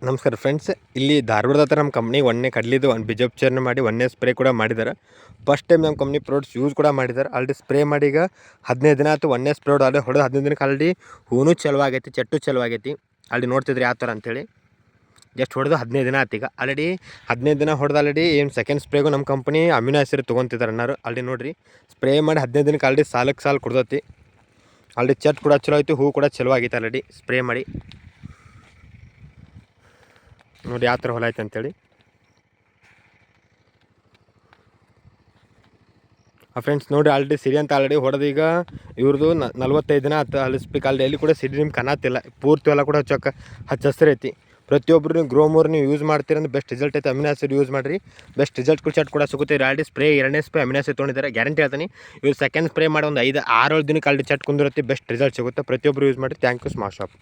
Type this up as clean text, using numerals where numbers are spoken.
ನಮಸ್ಕಾರ ಫ್ರೆಂಡ್ಸ್, ಇಲ್ಲಿ ಧಾರವಾಡದ ಹತ್ರ ನಮ್ಮ ಕಂಪ್ನಿ ಒಣ್ಣೆ ಕಡ್ಲಿದ್ದು ಒಂದು ಬೀಜೋಪಚಾರ ಮಾಡಿ ಒಣ್ಣೆ ಸ್ಪ್ರೇ ಕೂಡ ಮಾಡಿದ್ದಾರೆ. ಫಸ್ಟ್ ಟೈಮ್ ನಮ್ಮ ಕಂಪ್ನಿ ಪ್ರಾಡಕ್ಟ್ಸ್ ಯೂಸ್ ಕೂಡ ಮಾಡಿದ್ದಾರೆ. ಆಲ್ರೆಡಿ ಸ್ಪ್ರೇ ಮಾಡಿ ಈಗ 15 ದಿನ ಆಯ್ತು. ಒಣ್ಣೆ ಸ್ಪ್ರೇ ಹೊಡೆದು 15 ದಿನಕ್ಕೆ ಆಲ್ರೆಡಿ ಹೂನು ಚಲುವಾಗೈತಿ, ಚೆಟ್ಟು ಚಲುವಾಗೈತಿ. ಆಲ್ರೆಡಿ ನೋಡ್ತಿದ್ರಿ ಯಾವ ಥರ ಅಂತೇಳಿ. ಜಸ್ಟ್ ಹೊಡೆದು 15 ದಿನ ಆಯ್ತು. ಈಗ ಆಲ್ರೆಡಿ 15 ದಿನ ಹೊಡೆದು ಆಲ್ರೆಡಿ ಏನು ಸೆಕೆಂಡ್ ಸ್ಪ್ರೇಗೂ ನಮ್ಮ ಕಂಪ್ನಿ ಅಮಿನೋ ಆಸಿಡ್ ತೊಗೊತಿದ್ದಾರೆ ಅನ್ನಾರು. ಆಲ್ರೆಡಿ ನೋಡಿರಿ, ಸ್ಪ್ರೇ ಮಾಡಿ 15 ದಿನಕ್ಕೆ ಆಲ್ರೆಡಿ ಸಾಲಕ್ಕೆ ಸಾಲು ಕೊಡ್ತೈತಿ. ಆಲ್ರೆಡಿ ಚೆಟ್ ಕೂಡ ಚಲೋ ಆಯಿತು, ಹೂ ಕೂಡ ಚಲೋ ಆಗೈತೆ. ಆಲ್ರೆಡಿ ಸ್ಪ್ರೇ ಮಾಡಿ ನೋಡಿ ಯಾವ ಥರ ಹೊಲ ಐತೆ ಅಂತೇಳಿ. ಫ್ರೆಂಡ್ಸ್ ನೋಡಿ, ಆಲ್ರೆಡಿ ಸಿರಿ ಅಂತ ಆಲ್ರೆಡಿ ಹೊಡೆದು ಈಗ ಇವ್ರದ್ದು 45 ದಿನ ಆಯ್ತು. ಅಲ್ಲಿ ಸ್ಪೀಕ್ ಆಲ್ರೆಡಿ ಎಲ್ಲಿ ಕೂಡ ಸಿರಿ ನಿಮ್ಗೆ ಕಾಣತ್ತಿಲ್ಲ. ಪೂರ್ತಿ ಎಲ್ಲ ಕೂಡ ಹಚ್ಚ ಹಸಿರು ಐತಿ. ಪ್ರತಿಯೊಬ್ಬರು ನೀವು ಗ್ರೋಮೋರ್ ನೀವು ಯೂಸ್ ಮಾಡ್ತೀರಂದ್ರೆ ಬೆಸ್ಟ್ ರಿಸಲ್ಟ್ ಐತೆ. ಅಮಿನೋ ಆಸಿಡ್ ಯೂಸ್ ಮಾಡಿರಿ, ಬೆಸ್ಟ್ ರಿಸಲ್ಟ್ ಕೂಡ ಚೆಟ್ ಕೂಡ ಸಿಗುತ್ತೆ. ಆಲ್ರೆಡಿ ಸ್ಪ್ರೇ 2ನೇ ಸ್ಪ್ರೇ ಅಮಿನೋ ಆಸಿಡ್ ತೊಗೊಂಡಿದ್ದಾರೆ, ಗ್ಯಾರಂಟಿ ಹೇಳ್ತೀನಿ. ಇವ್ರು ಸೆಕೆಂಡ್ ಸ್ಪ್ರೇ ಮಾಡಿ ಒಂದು 5-6 ದಿನಕ್ಕೆ ಆಲ್ರೆಡಿ ಚೆಟ್ ಕುಂದಿರುತ್ತೆ, ಬೆಸ್ಟ್ ರಿಸಲ್ಟ್ ಸಿಗುತ್ತೆ. ಪ್ರತಿಯೊಬ್ಬರು ಯೂಸ್ ಮಾಡಿ. Thank you smart shop.